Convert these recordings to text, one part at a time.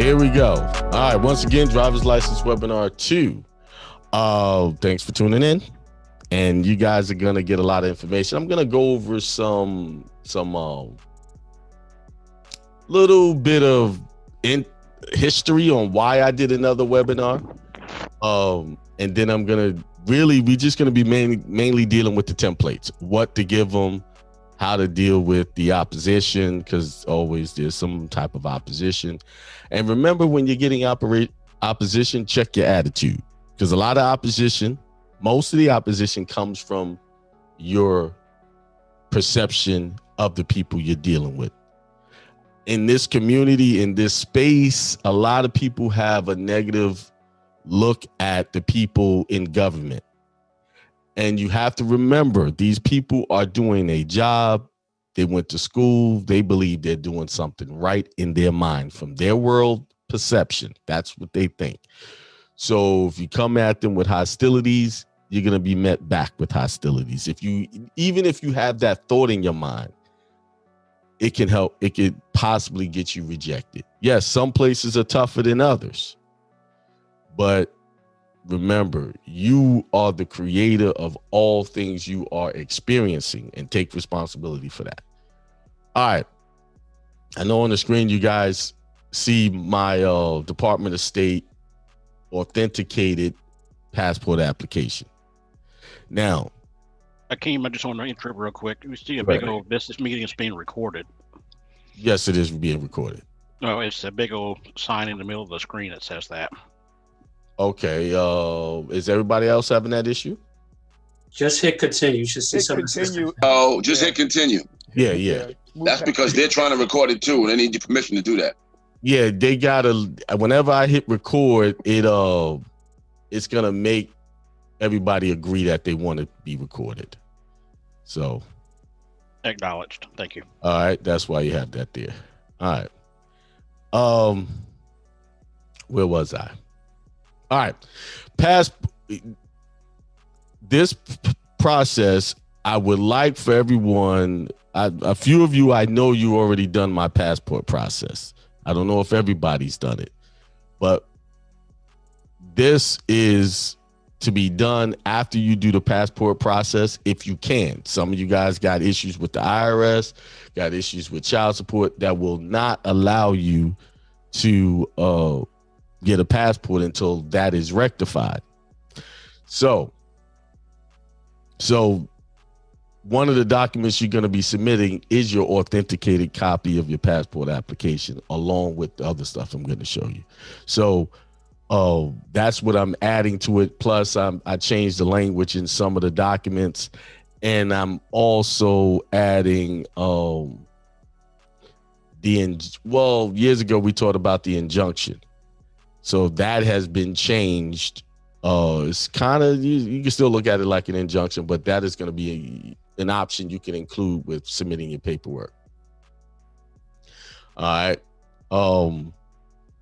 Here we go. All right. Once again, driver's license webinar 2. Thanks for tuning in. And you guys are going to get a lot of information. I'm going to go over some little bit of history on why I did another webinar. And then I'm going to we're just going to be mainly dealing with the templates, what to give them, how to deal with the opposition, because always there's some type of opposition. And remember, when you're getting opposition, check your attitude, because a lot of opposition, most of the opposition comes from your perception of the people you're dealing with. In this community, in this space, a lot of people have a negative look at the people in government. And you have to remember, these people are doing a job. They went to school. They believe they're doing something right in their mind from their world perception. That's what they think. So if you come at them with hostilities, you're going to be met back with hostilities. Even if you have that thought in your mind, it can help. It could possibly get you rejected. Yes, some places are tougher than others, but remember, you are the creator of all things you are experiencing, and take responsibility for that. All right. I know on the screen you guys see my Department of State authenticated passport application. Now, Akeem, I just want to interrupt real quick. We see a big old business meeting is being recorded. Yes, it is being recorded. No, it's a big old sign in the middle of the screen that says that. Okay. Is everybody else having that issue? Just hit continue. You should see something. Oh, just hit continue. Yeah. That's because they're trying to record it too, and they need your permission to do that. Yeah, they gotta. Whenever I hit record, it's gonna make everybody agree that they want to be recorded. So, Acknowledged. Thank you. All right, that's why you have that there. All right. Where was I? All right. This process, I would like for everyone. A few of you, I know you already done my passport process. I don't know if everybody's done it, but this is to be done after you do the passport process, if you can. Some of you guys got issues with the IRS, got issues with child support that will not allow you to get a passport until that is rectified. So one of the documents you're going to be submitting is your authenticated copy of your passport application, along with the other stuff I'm going to show you. So that's what I'm adding to it. Plus, I changed the language in some of the documents, and I'm also adding years ago we talked about the injunction. So that has been changed. It's kind of, you can still look at it like an injunction, but that is going to be an option you can include with submitting your paperwork. All right.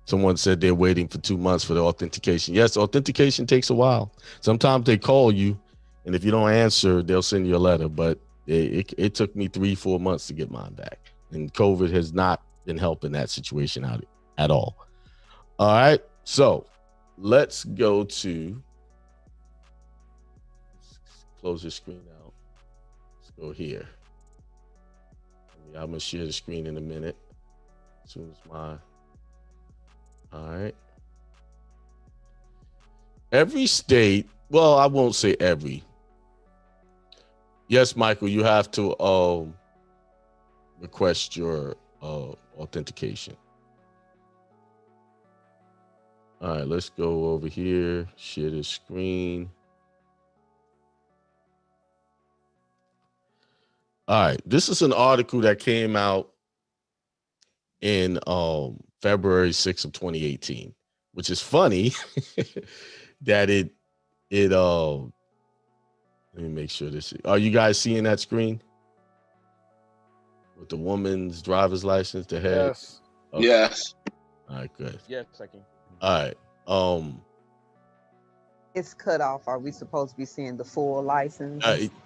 Someone said they're waiting for 2 months for the authentication. Yes, authentication takes a while. Sometimes they call you, and if you don't answer, they'll send you a letter. But it took me 3-4 months to get mine back. And COVID has not been helping that situation out at all. All right. So let's go to, close the screen out. Let's go here. I'm going to share the screen in a minute. As soon as all right. Every state, well, I won't say every. Yes, Michael, you have to request your authentication. All right, let's go over here, share the screen. All right, this is an article that came out in February 6th of 2018, which is funny that it let me make sure this are you guys seeing that screen with the woman's driver's license, the head? Yes. Okay. Yes. All right, good. Yes, I can. All right. It's cut off. Are we supposed to be seeing the full license?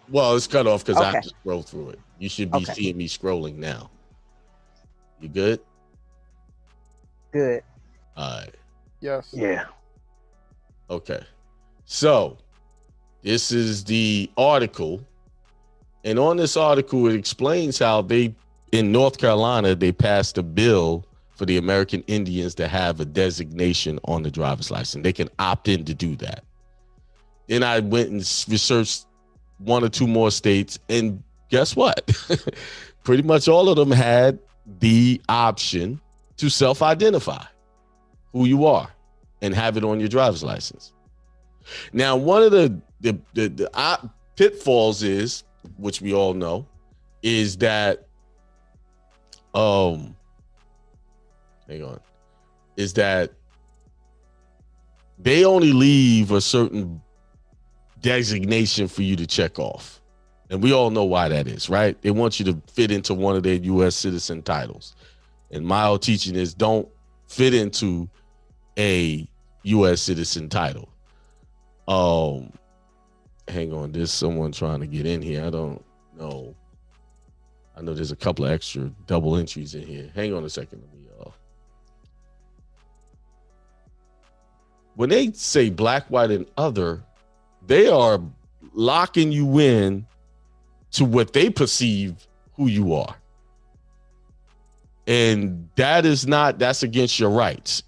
Well, it's cut off because I Okay. have to scroll through it. You should be seeing me scrolling now. You good? Good. All right. Yes. Yeah. Okay. So this is the article. And on this article, it explains how in North Carolina, they passed a bill for the American Indians to have a designation on the driver's license. They can opt in to do that. Then I went and researched one or two more states, and guess what? Pretty much all of them had the option to self-identify who you are and have it on your driver's license. Now, one of the pitfalls is, which we all know, is that is that they only leave a certain designation for you to check off. And we all know why that is, right? They want you to fit into one of their U.S. citizen titles. And my old teaching is don't fit into a U.S. citizen title. Hang on, there's someone trying to get in here. I don't know. I know there's a couple of extra double entries in here. Hang on a second. When they say black, white, and other, they are locking you in to what they perceive who you are. And that's against your rights,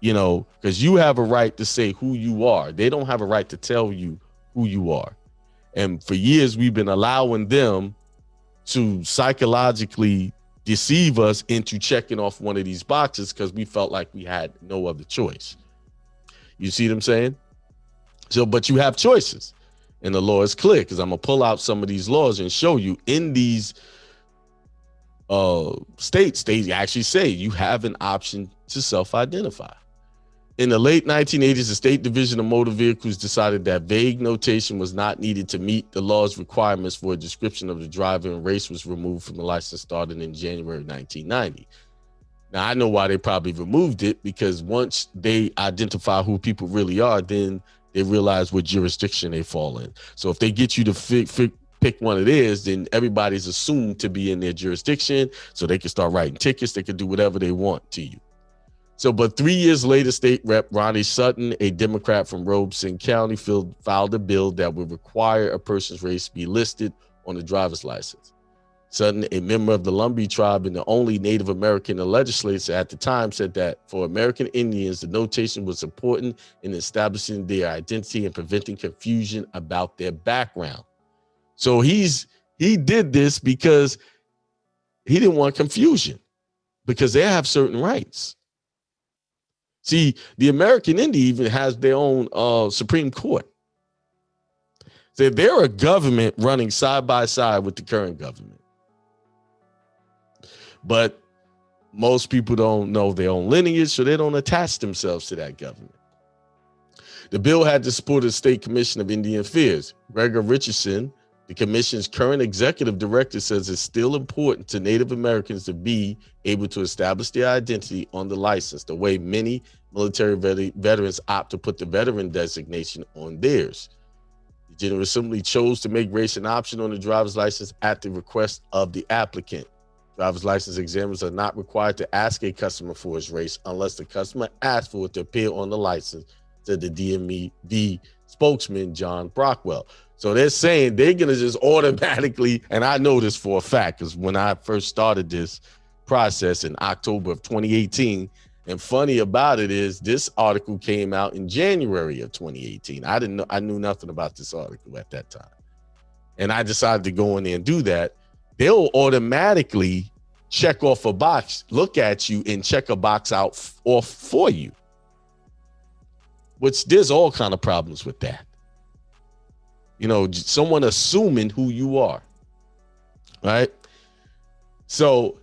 because you have a right to say who you are. They don't have a right to tell you who you are. And for years, we've been allowing them to psychologically deceive us into checking off one of these boxes because we felt like we had no other choice. You see what I'm saying? So, but you have choices. And the law is clear, because I'm going to pull out some of these laws and show you in these states, they actually say you have an option to self-identify. In the late 1980s, the State Division of Motor Vehicles decided that vague notation was not needed to meet the law's requirements for a description of the driver, and race was removed from the license starting in January 1990. Now, I know why they probably removed it, because once they identify who people really are, then they realize what jurisdiction they fall in. So if they get you to pick one of theirs, then everybody's assumed to be in their jurisdiction, so they can start writing tickets. They can do whatever they want to you. So, but 3 years later, State Rep Ronnie Sutton, a Democrat from Robeson County, filed a bill that would require a person's race be listed on the driver's license. Sutton, a member of the Lumbee tribe and the only Native American legislator at the time, said that for American Indians, the notation was important in establishing their identity and preventing confusion about their background. So he did this because he didn't want confusion, because they have certain rights. See, the American Indian even has their own Supreme Court. So they're a government running side by side with the current government. But most people don't know their own lineage, so they don't attach themselves to that government. The bill had the support of the State Commission of Indian Affairs. Gregor Richardson, the commission's current executive director, says it's still important to Native Americans to be able to establish their identity on the license, the way many military veterans opt to put the veteran designation on theirs. The General Assembly chose to make race an option on the driver's license at the request of the applicant. Driver's license examiners are not required to ask a customer for his race unless the customer asks for it to appear on the license, said the DMV spokesman, John Brockwell. So they're saying they're going to just automatically, and I know this for a fact, because when I first started this process in October of 2018, and funny about it is this article came out in January of 2018. I knew nothing about this article at that time. And I decided to go in there and do that. They'll automatically check off a box, look at you, and check a box off for you. Which there's all kind of problems with that. Someone assuming who you are, right? So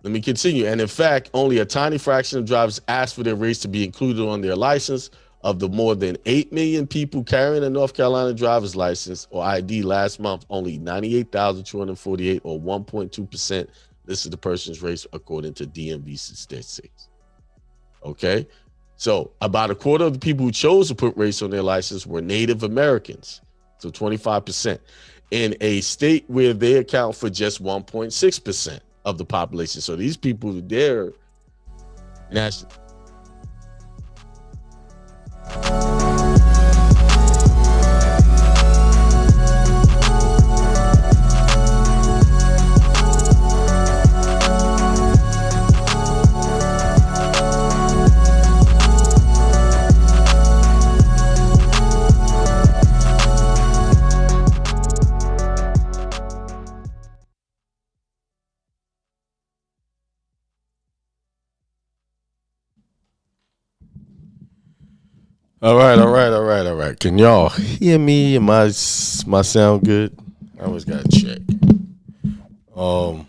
let me continue. And in fact, only a tiny fraction of drivers asked for their race to be included on their license. Of the more than 8 million people carrying a North Carolina driver's license or ID last month, only 98,248 or 1.2% listed the person's race according to DMV statistics. Okay. So about a quarter of the people who chose to put race on their license were Native Americans. So 25% in a state where they account for just 1.6% of the population. So these people, they're national. All right. Can y'all hear me? Am my sound good? I always gotta check. How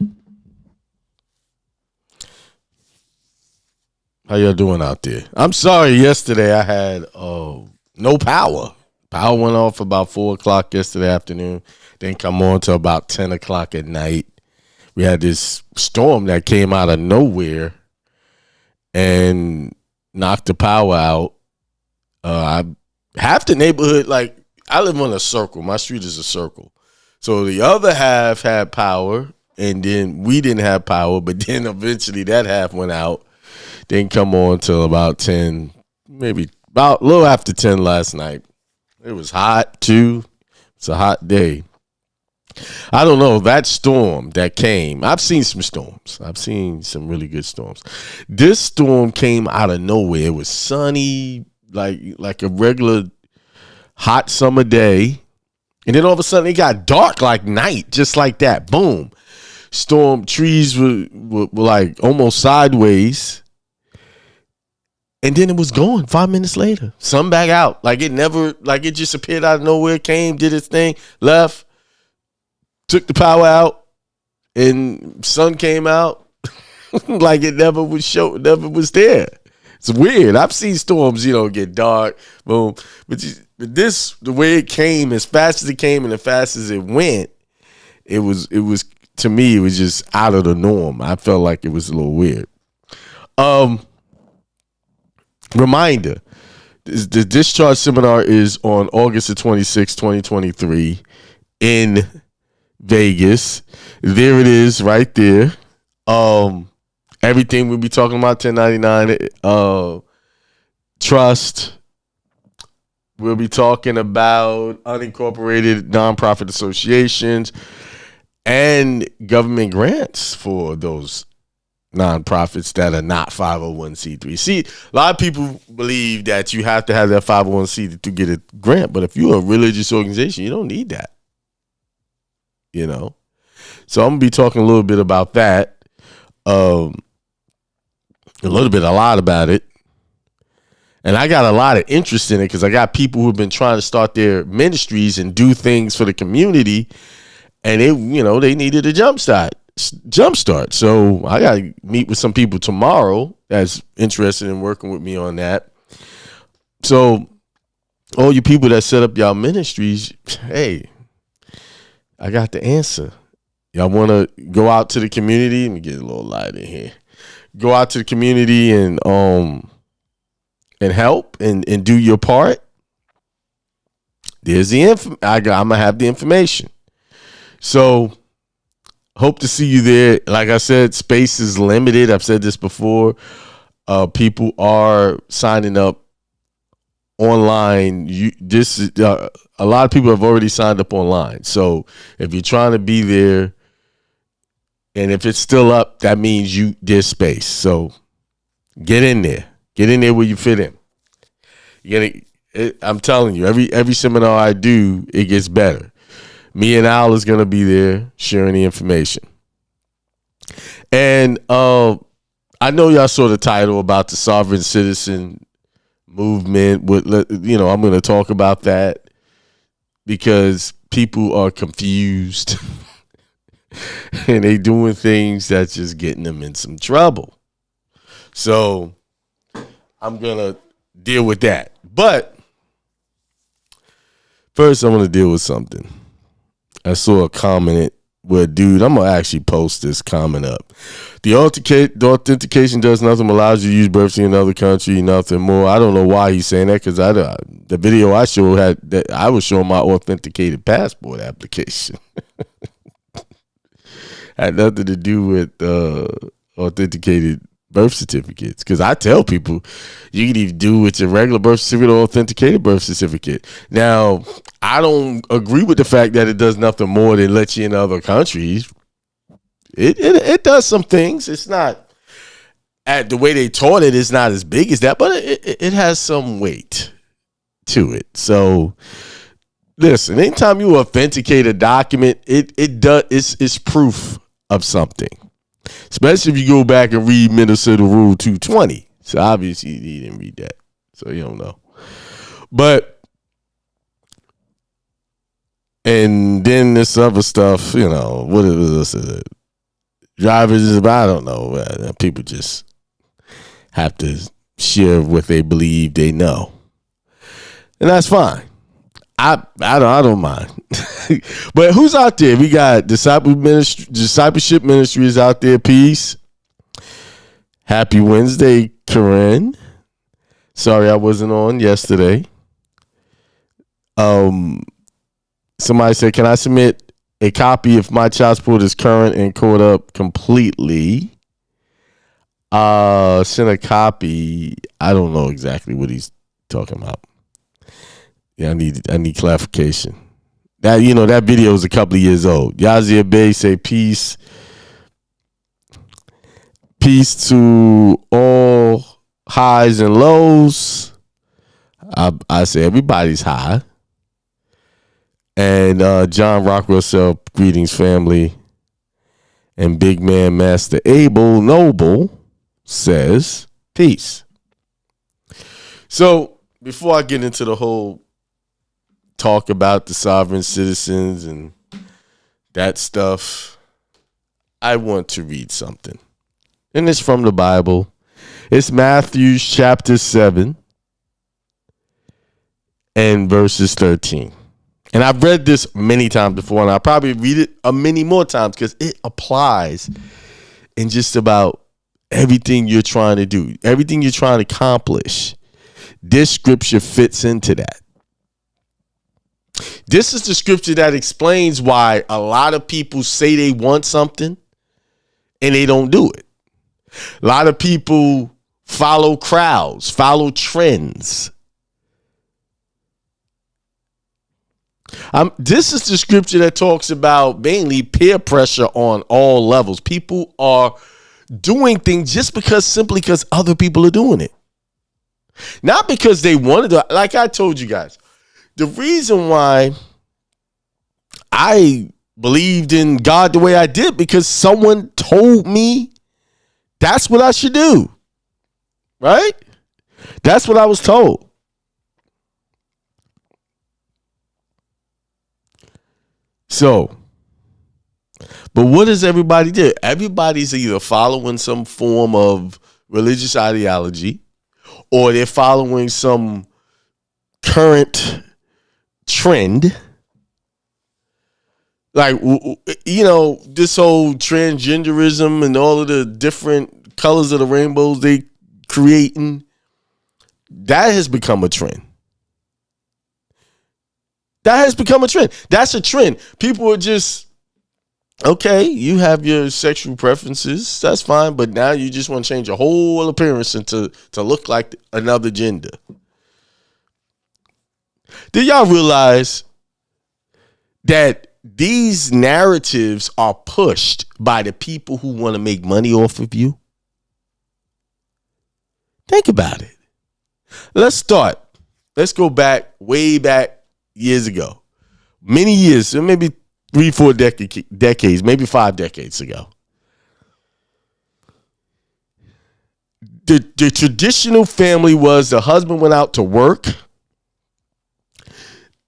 y'all doing out there? I'm sorry. Yesterday I had no power. Power went off about 4:00 yesterday afternoon. Didn't come on till about 10:00 at night. We had this storm that came out of nowhere and knocked the power out. Half the neighborhood, like I live on a circle. My street is a circle. So the other half had power, and then we didn't have power. But then eventually that half went out. Didn't come on till about 10, maybe about a little after 10 last night. It was hot too. It's a hot day. I don't know, that storm that came. I've seen some storms. I've seen some really good storms. This storm came out of nowhere. It was sunny, like a regular hot summer day. And then all of a sudden it got dark like night, just like that. Boom. Storm, trees were like almost sideways. And then it was gone 5 minutes later. Sun back out. Like it just appeared out of nowhere, came, did its thing, left, took the power out, and sun came out. Like it never was there. It's weird. I've seen storms, get dark, boom. But this, the way it came, as fast as it came and as fast as it went, it was to me, it was just out of the norm. I felt like it was a little weird. Reminder, the discharge seminar is on August the 26th, 2023 in Vegas. There it is right there. Everything we'll be talking about, 1099 trust. We'll be talking about unincorporated nonprofit associations and government grants for those nonprofits that are not 501c3. See, a lot of people believe that you have to have that 501c to get a grant, but if you're a religious organization, you don't need that. So I'm gonna be talking a little bit about that, a lot about it, and I got a lot of interest in it because I got people who've been trying to start their ministries and do things for the community, and they needed a jumpstart. So I got to meet with some people tomorrow that's interested in working with me on that. So all you people that set up y'all ministries, hey, I got the answer. Y'all want to go out to the community? Let me get a little light in here. Go out to the community and help and do your part. There's the I'm gonna have the information. So hope to see you there. Like I said, space is limited. I've said this before. People are signing up online. A lot of people have already signed up online. So if you're trying to be there, and if it's still up, that means there's space. So get in there. Get in there where you fit in. I'm telling you, every seminar I do, it gets better. Me and Al is going to be there sharing the information. And I know y'all saw the title about the sovereign citizen movement. I'm going to talk about that because people are confused and they doing things that's just getting them in some trouble. So I'm going to deal with that. But first, I want to deal with something. I saw a comment where, dude, I'm going to actually post this comment up. The authentication does nothing but allows you to use birth in another country, nothing more. I don't know why he's saying that because the video I showed I was showing my authenticated passport application. Had nothing to do with authenticated birth certificates, because I tell people you can even do with your regular birth certificate or authenticated birth certificate. Now, I don't agree with the fact that it does nothing more than let you in other countries. It does some things. It's not at the way they taught it. It's not as big as that, but it has some weight to it. So listen, anytime you authenticate a document, it's proof of something. Especially if you go back and read Minnesota Rule 220. So obviously you didn't read that. So you don't know. But and then this other stuff, what is this? Drivers, I don't know. People just have to share what they believe they know, and that's fine. I don't mind. But who's out there? We got discipleship ministries out there. Peace. Happy Wednesday, Corinne. Sorry I wasn't on yesterday. Somebody said, can I submit a copy if my child support is current and caught up completely? Send a copy. I don't know exactly what he's talking about. Yeah, I need clarification. That video is a couple of years old. Yazir Bey say peace. Peace to all highs and lows. I say everybody's high. And John Rockwell said, greetings, family. And big man Master Abel Noble says, peace. So before I get into the whole talk about the sovereign citizens and that stuff, I want to read something. And it's from the Bible. It's Matthew chapter 7 and verses 13. And I've read this many times before, and I'll probably read it many more times because it applies in just about everything you're trying to do, everything you're trying to accomplish. This scripture fits into that. This is the scripture that explains why a lot of people say they want something and they don't do it. A lot of people follow crowds, follow trends. This is the scripture that talks about mainly peer pressure on all levels. People are doing things simply because other people are doing it. Not because they wanted to. Like I told you guys, the reason why I believed in God the way I did, because someone told me that's what I should do. Right? That's what I was told. So, but what does everybody do? Everybody's either following some form of religious ideology or they're following some current trend. Like, this whole transgenderism and all of the different colors of the rainbows they creating, that has become a trend. That has become a trend. That's a trend. People are just, okay, you have your sexual preferences. That's fine. But now you just want to change your whole appearance to look like another gender. Do y'all realize that these narratives are pushed by the people who want to make money off of you? Think about it. Let's start. Let's go back, way back years ago. Many years, maybe 3-4 decades, maybe 5 decades ago. The traditional family was the husband went out to work.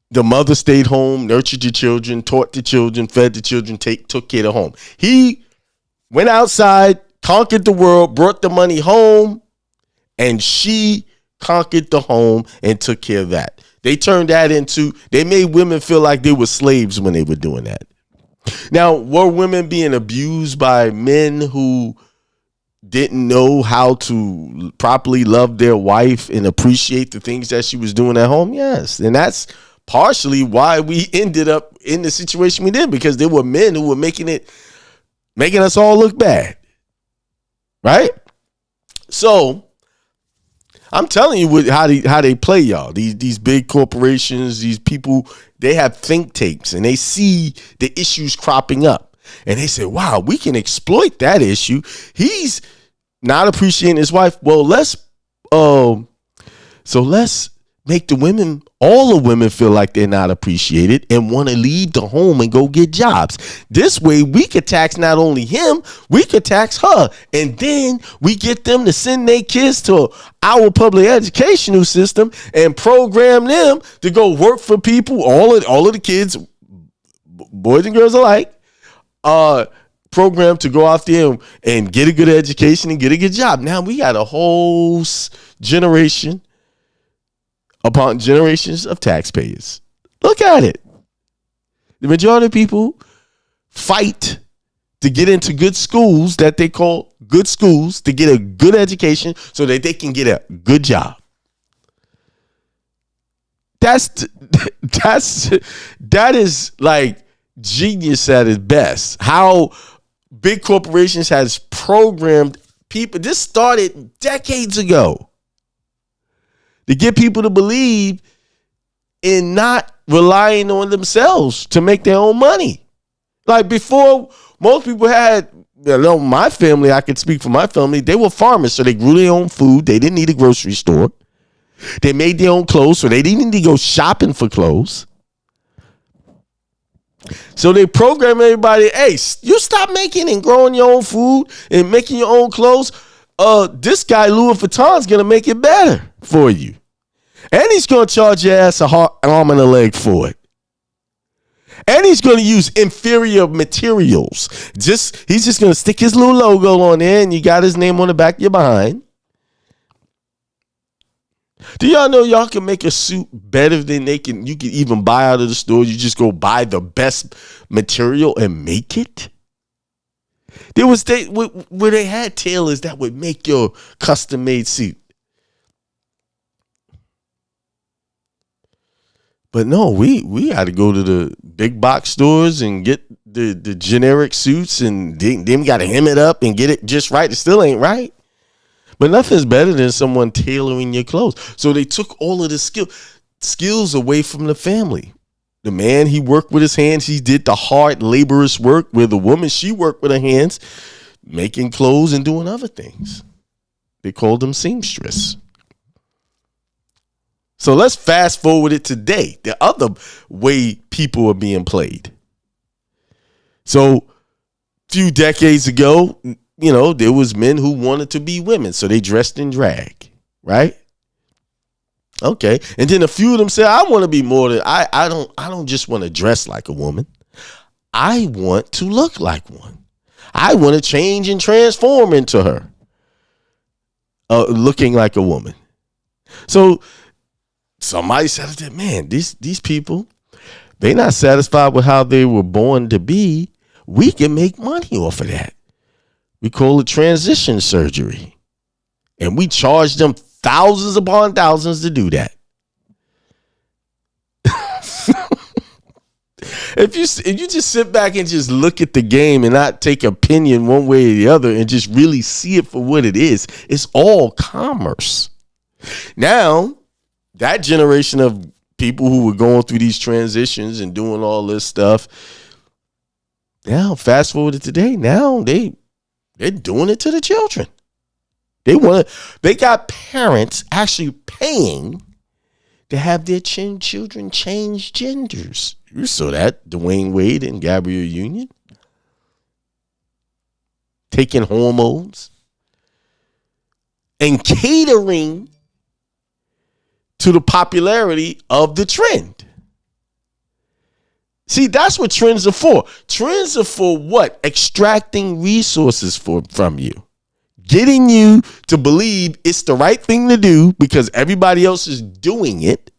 The mother stayed home, nurtured the children, taught the children, fed the children, took care of the home. He went outside, conquered the world, brought the money home, and she conquered the home and took care of that. They turned that they made women feel like they were slaves when they were doing that. Now, were women being abused by men who didn't know how to properly love their wife and appreciate the things that she was doing at home? Yes. And that's partially why we ended up in the situation we did, because there were men who were making us all look bad. Right? So I'm telling you how they play y'all. These big corporations, these people, they have think tanks and they see the issues cropping up and they say, wow, we can exploit that issue. He's not appreciating his wife. Well, let's make all the women feel like they're not appreciated and want to leave the home and go get jobs. This way we could tax not only him, we could tax her. And then we get them to send their kids to our public educational system and program them to go work for people. All of the kids, boys and girls alike, programmed to go out there and get a good education and get a good job. Now we got a whole generation upon generations of taxpayers. Look at it. The majority of people fight to get into good schools that they call good schools to get a good education so that they can get a good job. That is like genius at its best. How big corporations has programmed people. This started decades ago to get people to believe in not relying on themselves to make their own money. Like before, most people had, my family, I could speak for my family, they were farmers, so they grew their own food. They didn't need a grocery store. They made their own clothes, so they didn't need to go shopping for clothes. So they program everybody, hey, you stop making and growing your own food and making your own clothes. This guy, Louis Vuitton's going to make it better for you. And he's going to charge your ass an arm and a leg for it. And he's going to use inferior materials. He's just going to stick his little logo on there and you got his name on the back of your behind. Do y'all know y'all can make a suit better than you can even buy out of the store? You just go buy the best material and make it? There was where they had tailors that would make your custom made suit. But no, we had to go to the big box stores and get the generic suits and then got to hem it up and get it just right. It still ain't right. But nothing's better than someone tailoring your clothes. So they took all of the skills away from the family. The man, he worked with his hands. He did the hard, laborious work, where the woman, she worked with her hands, making clothes and doing other things. They called them seamstress. So let's fast forward it today. The other way people are being played. So a few decades ago, there was men who wanted to be women, so they dressed in drag, right? Okay, and then a few of them said, "I want to be more than I don't just want to dress like a woman. I want to look like one. I want to change and transform into her, looking like a woman." So somebody said, "Man, these people, they're not satisfied with how they were born to be. We can make money off of that. We call it transition surgery. And we charge them thousands upon thousands to do that." If you just sit back and just look at the game and not take opinion one way or the other and just really see it for what it is, it's all commerce. Now, that generation of people who were going through these transitions and doing all this stuff, now fast forward to today, now they're doing it to the children. They got parents actually paying to have their children change genders. You saw that, Dwayne Wade and Gabrielle Union. Taking hormones and catering to the popularity of the trend. See, that's what trends are for. Trends are for what? Extracting resources from you. Getting you to believe it's the right thing to do because everybody else is doing it.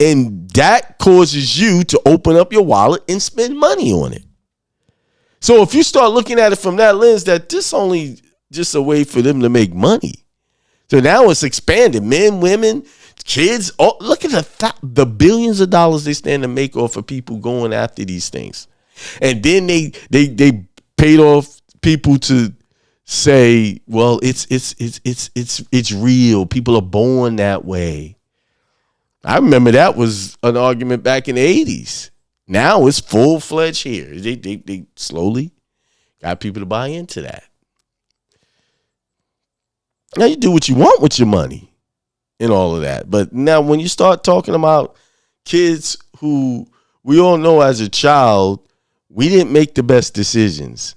And that causes you to open up your wallet and spend money on it. So if you start looking at it from that lens, that this only just a way for them to make money. So now it's expanded. Men, women, kids. Oh, look at the billions of dollars they stand to make off of people going after these things. And then they paid off people to say, well, it's real. People are born that way. I remember that was an argument back in the 80s. Now it's full-fledged here. They slowly got people to buy into that. Now you do what you want with your money. and all of that. But now when you start talking about kids who we all know as a child, we didn't make the best decisions.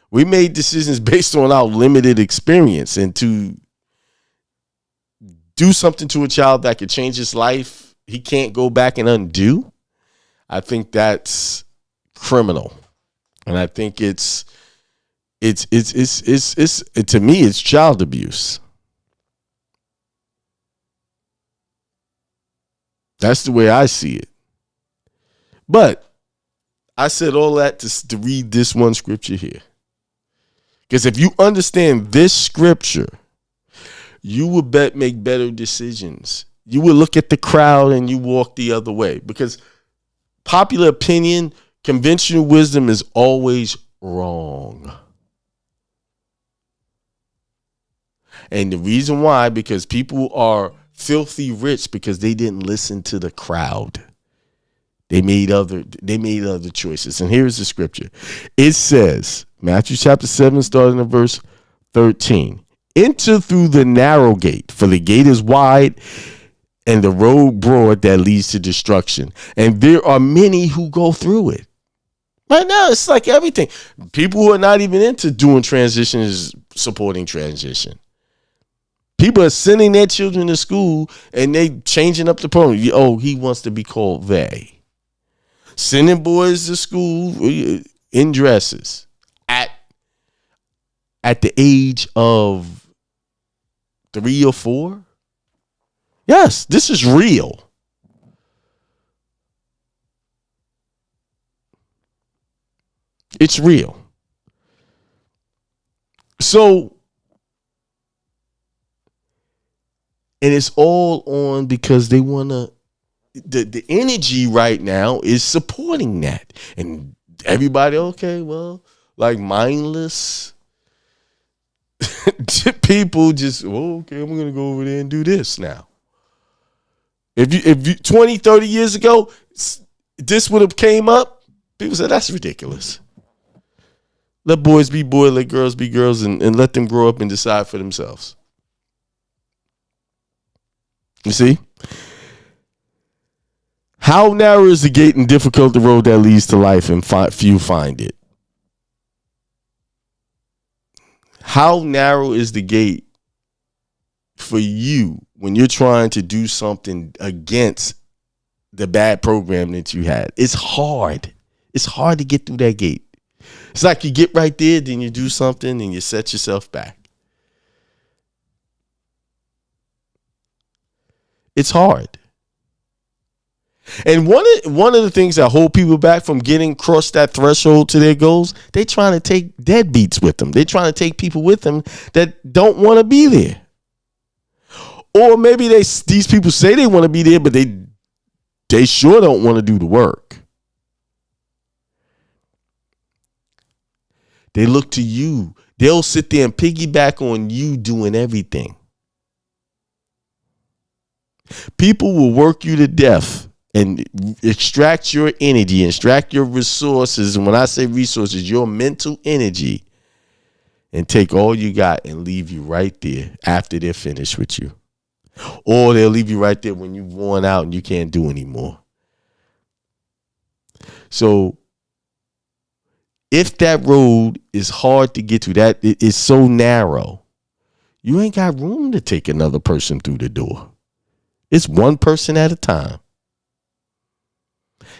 We made decisions based on our limited experience, and to do something to a child that could change his life, he can't go back and undo. I think that's criminal. And I think it's to me, it's child abuse. That's the way I see it. But I said all that to read this one scripture here. Because if you understand this scripture, you will make better decisions. You will look at the crowd and you walk the other way. Because popular opinion, conventional wisdom is always wrong. And the reason why, because people are filthy rich because they didn't listen to the crowd. They made other choices. And here's the scripture. It says, Matthew chapter 7, starting at verse 13. Enter through the narrow gate, for the gate is wide and the road broad that leads to destruction. And there are many who go through it. Right now, it's like everything. People who are not even into doing transition is supporting transition. People are sending their children to school and they changing up the program. Oh, he wants to be called they. Sending boys to school in dresses at the age of 3 or 4. Yes, this is real. It's real. So, and it's all on because they want to, the energy right now is supporting that. And everybody, okay, well, like mindless people just, okay, I'm going to go over there and do this now. If you 20, 30 years ago, this would have came up, people said, that's ridiculous. Let boys be boys, let girls be girls, and let them grow up and decide for themselves. You see? How narrow is the gate and difficult the road that leads to life, and few find it? How narrow is the gate for you when you're trying to do something against the bad program that you had? It's hard. It's hard to get through that gate. It's like you get right there, then you do something and you set yourself back. It's hard. And one of the things that hold people back from getting across that threshold to their goals, they trying to take deadbeats with them. They trying to take people with them that don't want to be there. Or maybe these people say they want to be there, but they sure don't want to do the work. They look to you. They'll sit there and piggyback on you doing everything. People will work you to death and extract your energy, extract your resources. And when I say resources, your mental energy, and take all you got and leave you right there after they're finished with you. Or they'll leave you right there when you've worn out and you can't do anymore. So if that road is hard to get to, that it is so narrow, you ain't got room to take another person through the door. It's one person at a time.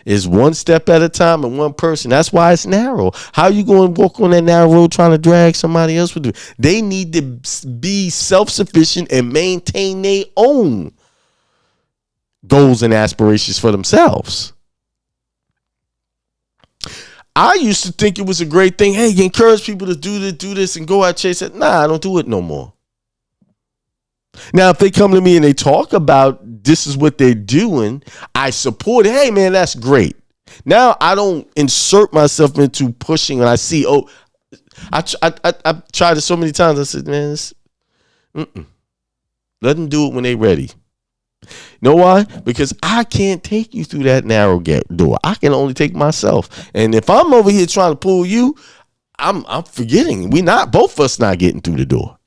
It's one step at a time and one person. That's why it's narrow. How you going to walk on that narrow road trying to drag somebody else with you? They need to be self-sufficient and maintain their own goals and aspirations for themselves. I used to think it was a great thing. Hey, you encourage people to do this and go out chase it. Nah, I don't do it no more. Now, if they come to me and they talk about this is what they're doing, I support it. Hey, man, that's great. Now I don't insert myself into pushing when I see, I've tried it so many times. I said, man, let them do it when they're ready. You know why? Because I can't take you through that narrow door. I can only take myself. And if I'm over here trying to pull you, I'm forgetting. Both of us not getting through the door.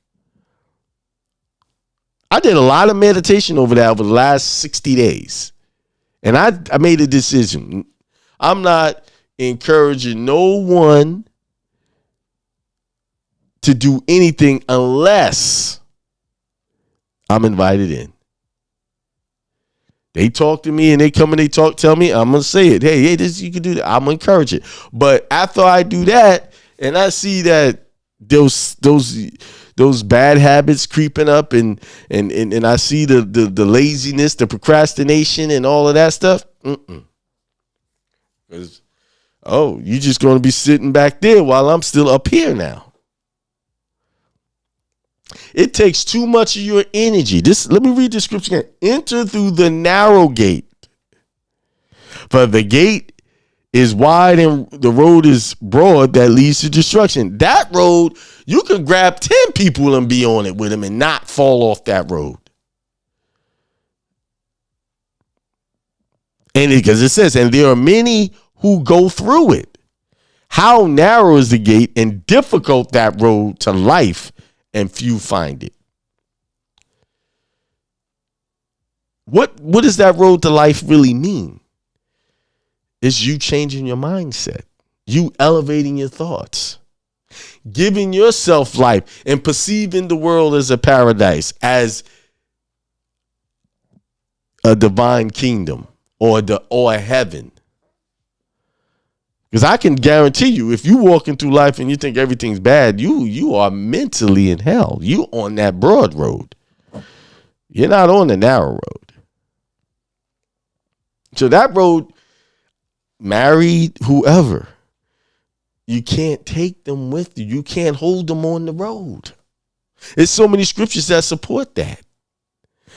I did a lot of meditation over that over the last 60 days. And I made a decision. I'm not encouraging no one to do anything unless I'm invited in. They talk to me and they come and they tell me, I'm going to say it. Hey, this, you can do that. I'm going to encourage it. But after I do that and I see that those bad habits creeping up and I see the laziness, the procrastination and all of that stuff. Because, you're just going to be sitting back there while I'm still up here now. It takes too much of your energy. Let me read the scripture again. Enter through the narrow gate. For the gate is wide and the road is broad that leads to destruction. That road, you can grab 10 people and be on it with them and not fall off that road. And because it says, and there are many who go through it. How narrow is the gate and difficult that road to life, and few find it. What does that road to life really mean? It's you changing your mindset, you elevating your thoughts, giving yourself life and perceiving the world as a paradise, as a divine kingdom or a heaven. Because I can guarantee you, if you walking through life and you think everything's bad, you are mentally in hell. You on that broad road. You're not on the narrow road. So that road, married, whoever, you can't take them with you. You can't hold them on the road. There's so many scriptures that support that.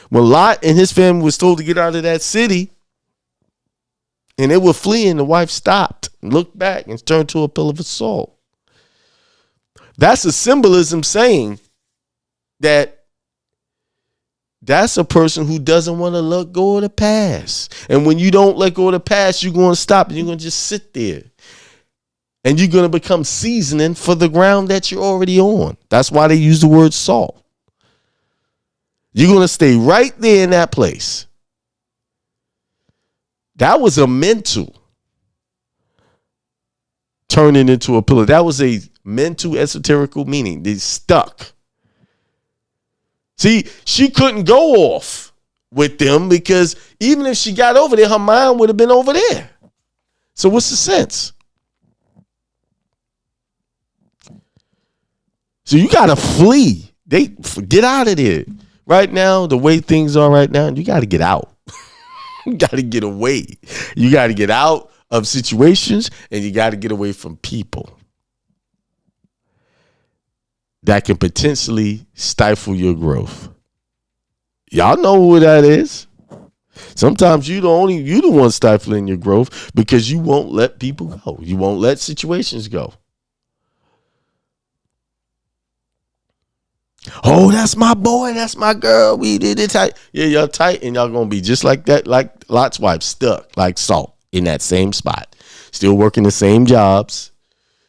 When Lot and his family was told to get out of that city, and they were fleeing, the wife stopped and looked back and turned to a pillar of salt. That's a symbolism saying that that's a person who doesn't want to let go of the past. And when you don't let go of the past, you're going to stop and you're going to just sit there. And you're going to become seasoning for the ground that you're already on. That's why they use the word salt. You're going to stay right there in that place. That was a mental turning into a pillar. That was a mental esoterical meaning. They stuck. See, she couldn't go off with them because even if she got over there, her mind would have been over there. So what's the sense? So you got to flee. Get out of there. Right now, the way things are right now, you got to get out. You got to get away. You got to get out of situations and you got to get away from people that can potentially stifle your growth. Y'all know who that is. Sometimes you the one stifling your growth because you won't let people go. You won't let situations go. Oh, that's my boy. That's my girl. We did it tight. Yeah, y'all tight and y'all going to be just like that, like Lot's wife, stuck like salt in that same spot. Still working the same jobs,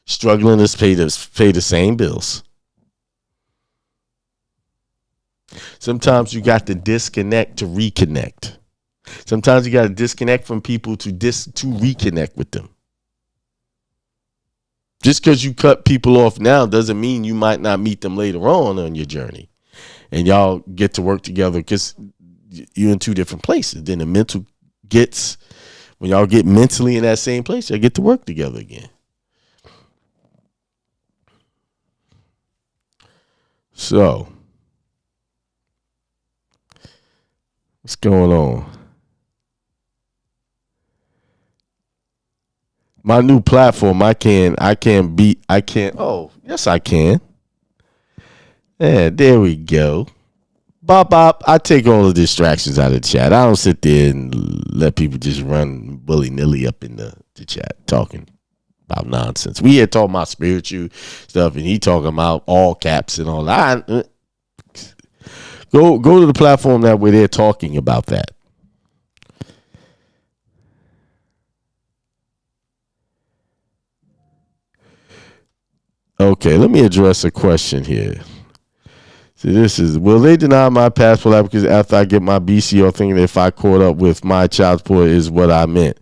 struggling to pay the same bills. Sometimes you got to disconnect to reconnect. Sometimes you got to disconnect from people to reconnect with them. Just because you cut people off now doesn't mean you might not meet them later on your journey. And y'all get to work together because you're in two different places. Then the mental gets, when y'all get mentally in that same place, y'all get to work together again. So, what's going on? My new platform, oh, yes, I can. Yeah, there we go. Bop. I take all the distractions out of the chat. I don't sit there and let people just run willy-nilly up in the chat talking about nonsense. We had talking about spiritual stuff, and he talking about all caps and all that. Go to the platform that where they're talking about that. Okay, let me address a question here. See, this is, will they deny my passport application after I get my BCO, thinking if I caught up with my child support is what I meant?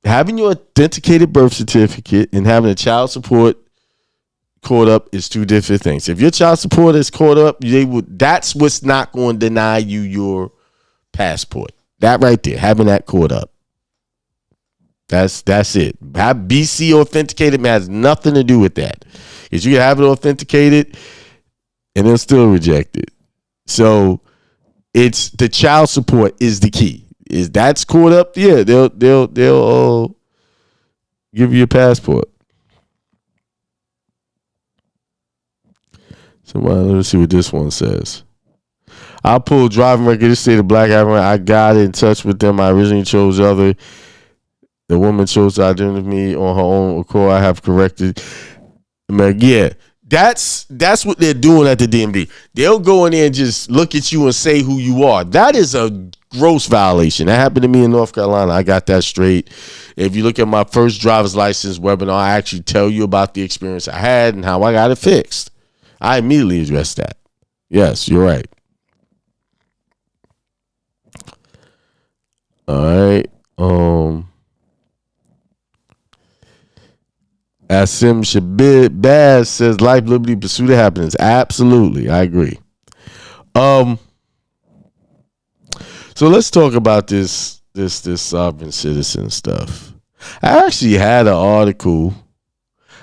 Having your authenticated birth certificate and having a child support caught up is two different things. If your child support is caught up, that's what's not going to deny you your passport. That right there, having that caught up. That's it. Have BC authenticated has nothing to do with that. Because you can have it authenticated and they'll still reject it. So it's the child support is the key. Is that's caught up? Yeah, they'll give you a passport. So let's see what this one says. I pulled driving record. This state of Black African. I got in touch with them. I originally chose other. The woman chose to identify me on her own accord. I have corrected. Yeah, that's what they're doing at the DMV. They'll go in there and just look at you and say who you are. That is a gross violation. That happened to me in North Carolina. I got that straight. If you look at my first driver's license webinar, I actually tell you about the experience I had and how I got it fixed. I immediately addressed that. Yes, you're right. All right. Asim Shabir Baz says life, liberty, pursuit of happiness. Absolutely, I agree. So let's talk about this sovereign citizen stuff. I actually had an article.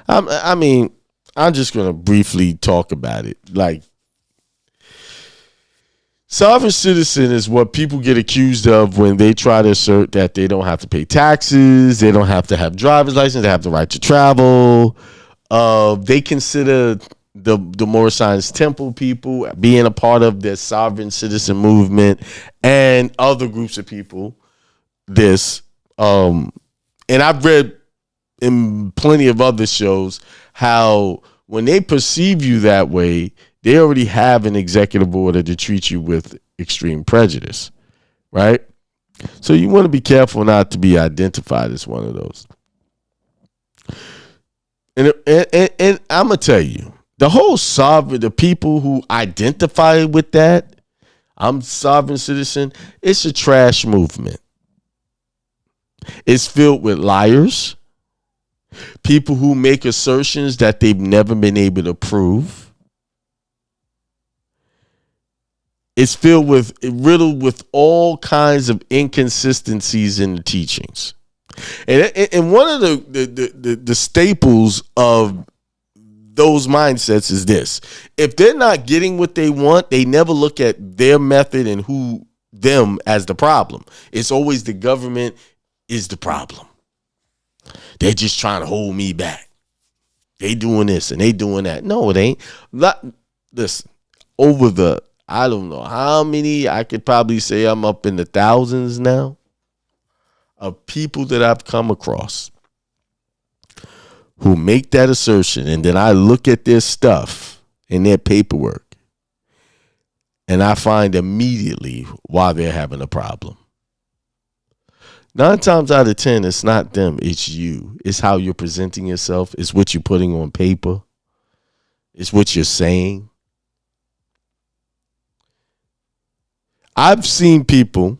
I mean, I'm just gonna briefly talk about it. Like, sovereign citizen is what people get accused of when they try to assert that they don't have to pay taxes, they don't have to have driver's license, they have the right to travel. They consider the Moorish Science Temple people being a part of the sovereign citizen movement and other groups of people. And I've read in plenty of other shows how when they perceive you that way, they already have an executive order to treat you with extreme prejudice, right? So you want to be careful not to be identified as one of those. And I'm going to tell you, the whole the people who identify with that, I'm sovereign citizen, it's a trash movement. It's filled with liars, people who make assertions that they've never been able to prove. It's riddled with all kinds of inconsistencies in the teachings. And one of the staples of those mindsets is this. If they're not getting what they want, they never look at their method and them as the problem. It's always the government is the problem. They're just trying to hold me back. They doing this and they doing that. No, it ain't. Listen, I don't know how many, I could probably say I'm up in the thousands now of people that I've come across who make that assertion, and then I look at their stuff and their paperwork and I find immediately why they're having a problem. 9 times out of 10, it's not them, it's you. It's how you're presenting yourself. It's what you're putting on paper. It's what you're saying. I've seen people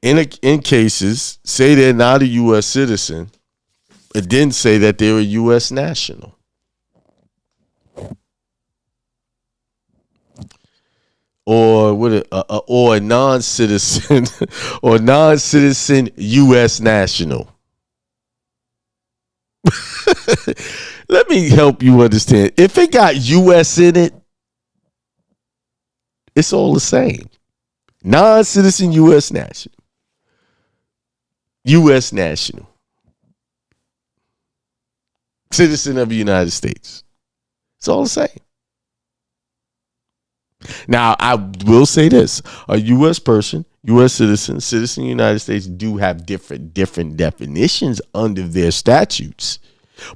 in cases say they're not a U.S. citizen, but then say that they're a U.S. national. Or a non-citizen or non-citizen U.S. national. Let me help you understand. If it got U.S. in it, it's all the same. Non-citizen U.S. national. U.S. national. Citizen of the United States. It's all the same. Now, I will say this. A U.S. person, U.S. citizen of the United States do have different definitions under their statutes,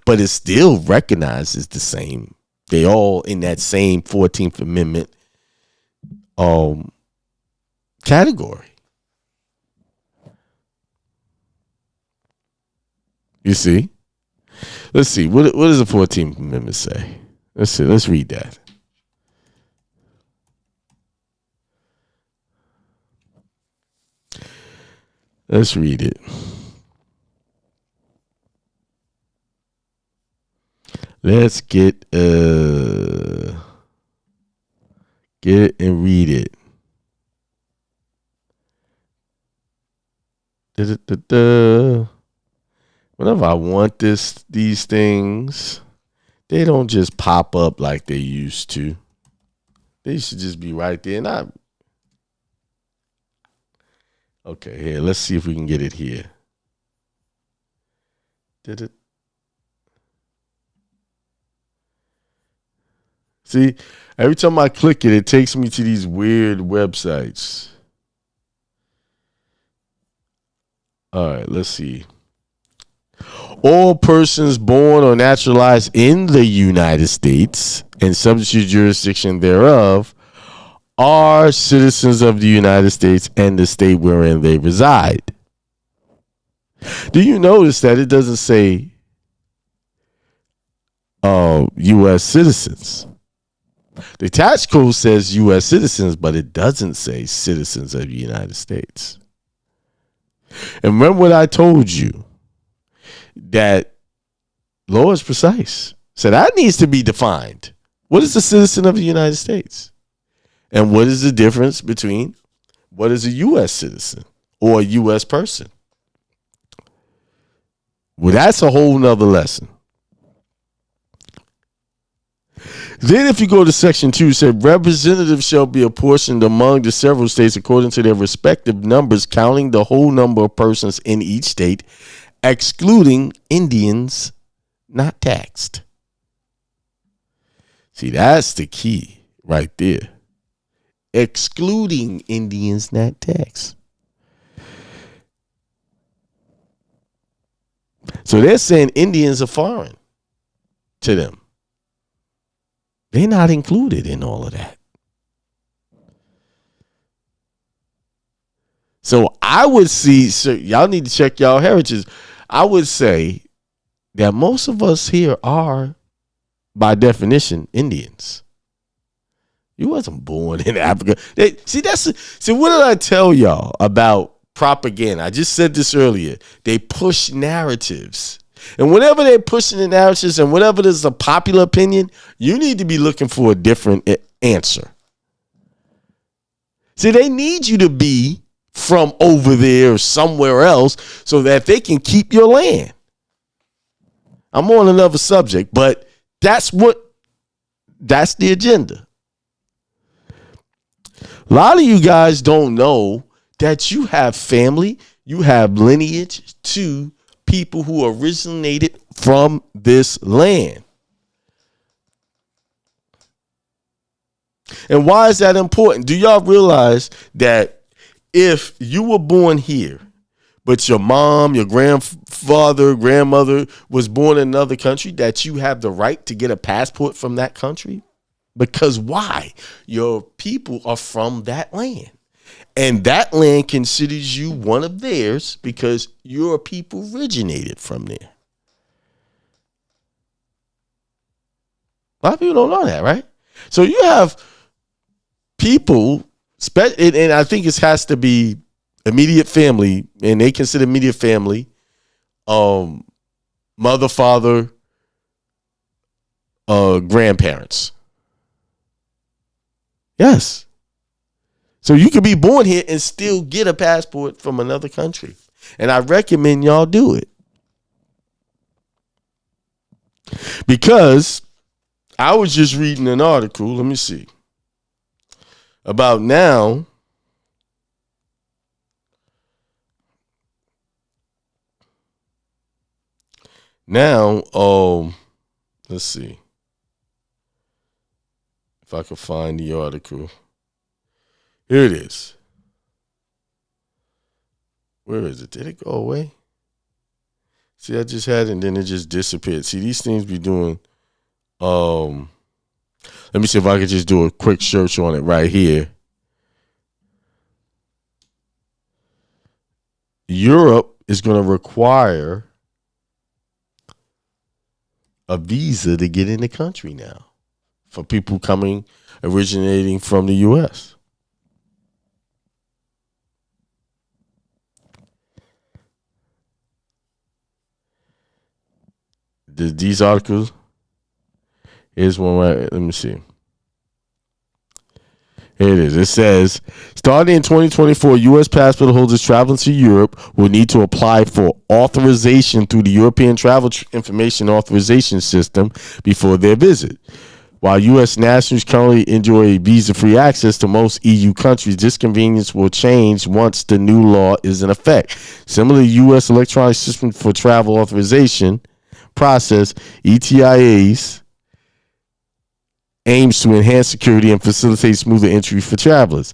but it's still recognized as the same. They all in that same 14th Amendment category. You see? Let's see. What does the 14th Amendment say? Let's see. Let's read that. Let's read it. Let's get it and read it. Whenever I want these things, they don't just pop up like they used to. They should just be right there. Okay, here, let's see if we can get it here. Did it? See, every time I click it, it takes me to these weird websites. All right, let's see. All persons born or naturalized in the United States and subject to jurisdiction thereof are citizens of the United States and the state wherein they reside. Do you notice that it doesn't say U.S. citizens? The tax code says U.S. citizens, but it doesn't say citizens of the United States. And remember what I told you, that law is precise. So that needs to be defined. What is a citizen of the United States? And what is the difference between what is a U.S. citizen or a U.S. person? Well, that's a whole nother lesson. Then if you go to section 2, it said representatives shall be apportioned among the several states according to their respective numbers, counting the whole number of persons in each state, excluding Indians not taxed. See, that's the key right there. Excluding Indians not taxed. So they're saying Indians are foreign to them. They're not included in all of that. So I would see, so y'all need to check y'all heritage. I would say that most of us here are, by definition, Indians. You wasn't born in Africa. See, what did I tell y'all about propaganda? I just said this earlier. They push narratives. And whenever they're pushing the narratives and whenever there's a popular opinion, you need to be looking for a different answer. See, they need you to be from over there or somewhere else so that they can keep your land. I'm on another subject, but that's the agenda. A lot of you guys don't know that you have family, you have lineage to people who originated from this land. And why is that important? Do y'all realize that if you were born here, but your mom, your grandfather, grandmother was born in another country, that you have the right to get a passport from that country? Because why? Your people are from that land. And that land considers you one of theirs because your people originated from there. A lot of people don't know that, right? So you have people, and I think it has to be immediate family, and they consider immediate family, mother, father, grandparents. Yes. So you could be born here and still get a passport from another country. And I recommend y'all do it. Because I was just reading an article, let me see, about now. Let's see if I can find the article. Here it is. Where is it? Did it go away? See, I just had it and then it just disappeared. See, these things be doing. Let me see if I could just do a quick search on it right here. Europe is going to require a visa to get in the country now. for people originating from the U.S. These articles, here's one right, let me see. Here it is. It says, starting in 2024, U.S. passport holders traveling to Europe will need to apply for authorization through the European Travel Information Authorization System before their visit. While U.S. nationals currently enjoy visa-free access to most EU countries, this convenience will change once the new law is in effect. Similar to U.S. electronic system for travel authorization process, ETIAs aims to enhance security and facilitate smoother entry for travelers.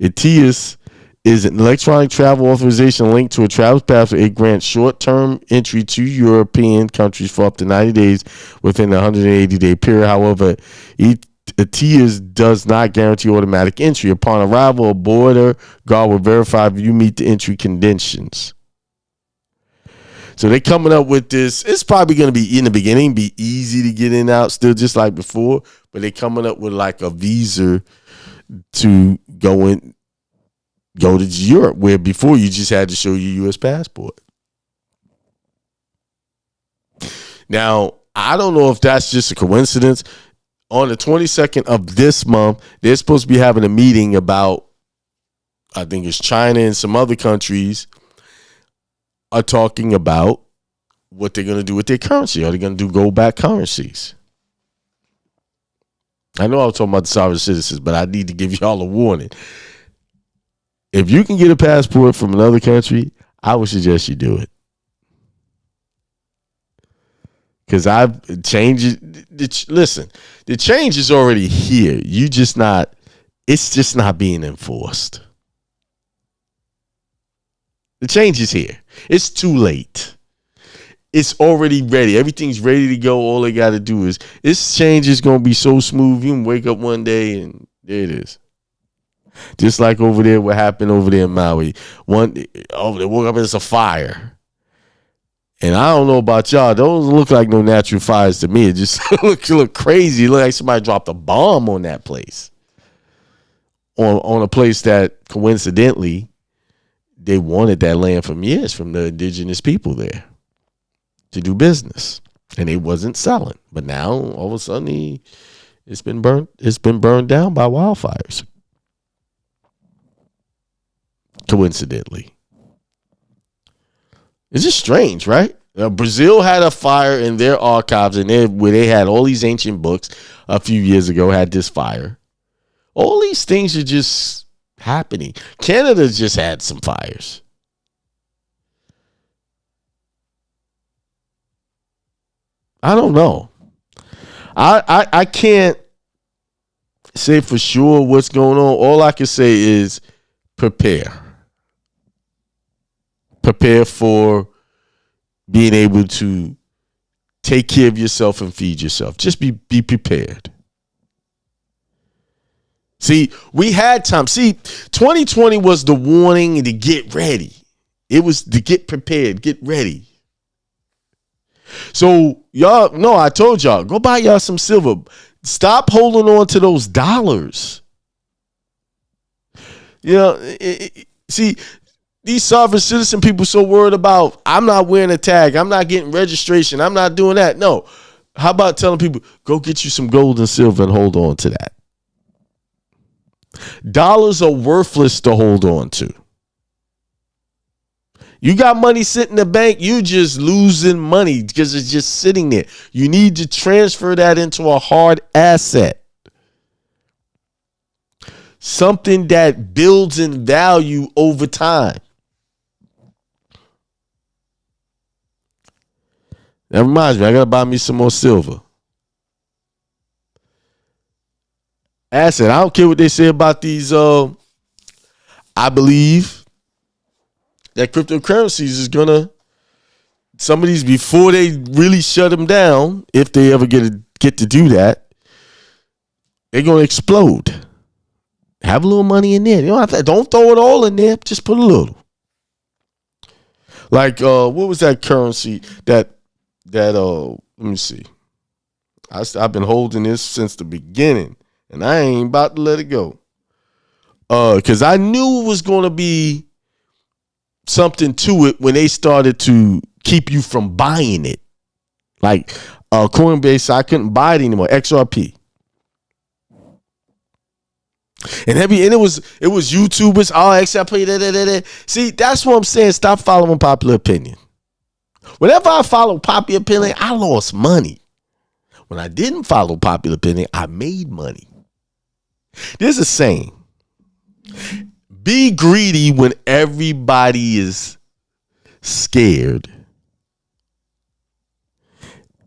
ETIAS is an electronic travel authorization linked to a travel passport. It grants short-term entry to European countries for up to 90 days within a 180-day period. However, ETIAS does not guarantee automatic entry. Upon arrival, a border guard will verify if you meet the entry conditions. So they're coming up with this. It's probably going to be, in the beginning, be easy to get in and out, still just like before. But they're coming up with like a visa to go to Europe, where before you just had to show your U.S. passport. Now, I don't know if that's just a coincidence. On the 22nd of this month, they're supposed to be having a meeting about, I think it's China and some other countries are talking about what they're going to do with their currency. Are they going to do gold-backed currencies? I know I was talking about the sovereign citizens, but I need to give y'all a warning. If you can get a passport from another country, I would suggest you do it. Because I've changed it. Listen, the change is already here. It's just not being enforced. The change is here. It's too late. It's already ready. Everything's ready to go. All they got to do is, this change is going to be so smooth. You can wake up one day and there it is. Just like over there, what happened over there in Maui. They woke up and it's a fire. And I don't know about y'all. Those look like no natural fires to me. It just look crazy. It look like somebody dropped a bomb on that place. On a place that coincidentally, they wanted that land from years from the indigenous people there to do business, and they wasn't selling. But now all of a sudden it's been burned down by wildfires. Coincidentally. It's just strange, right? Brazil had a fire in their archives, and where they had all these ancient books a few years ago had this fire. All these things are just happening. Canada just had some fires. I don't know. I can't say for sure what's going on. All I can say is prepare. Prepare for being able to take care of yourself and feed yourself. Just be prepared. See, we had time. See, 2020 was the warning to get ready. It was to get prepared, get ready. So y'all, no, I told y'all, go buy y'all some silver. Stop holding on to those dollars. You know, see, these sovereign citizen people so worried about, I'm not wearing a tag, I'm not getting registration, I'm not doing that. No. How about telling people, go get you some gold and silver and hold on to that? Dollars are worthless to hold on to. You got money sitting in the bank, you just losing money because it's just sitting there. You need to transfer that into a hard asset. Something that builds in value over time. That reminds me, I gotta buy me some more silver. Asset. I don't care what they say about these. I believe that cryptocurrencies is gonna, some of these, before they really shut them down, if they ever get to do that, they're gonna explode. Have a little money in there. You don't throw it all in there. Just put a little. Like what was that currency that let me see. I've been holding this since the beginning, and I ain't about to let it go. Because I knew it was going to be something to it when they started to keep you from buying it. Like Coinbase, I couldn't buy it anymore. XRP. And it was YouTubers, XRP. See, that's what I'm saying. Stop following popular opinion. Whenever I follow popular opinion, I lost money. When I didn't follow popular opinion, I made money. There's a saying. Be greedy when everybody is scared.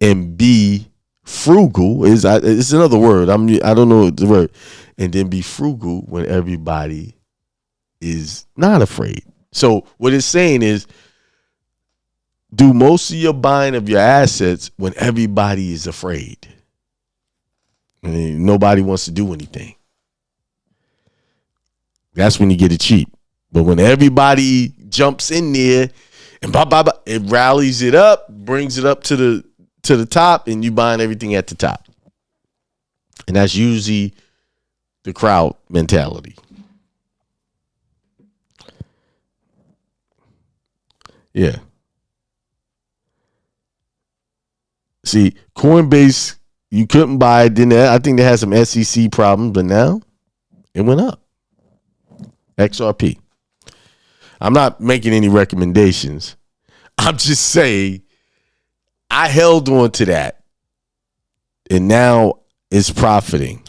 And be frugal it's another word. I don't know the word. And then be frugal when everybody is not afraid. So what it's saying is do most of your buying of your assets when everybody is afraid. And nobody wants to do anything. That's when you get it cheap. But when everybody jumps in there and it rallies it up, brings it up to the top, and you buying everything at the top. And that's usually the crowd mentality. Yeah. See, Coinbase, you couldn't buy it. I think they had some SEC problems, but now it went up. XRP. I'm not making any recommendations. I'm just saying I held on to that, and now it's profiting.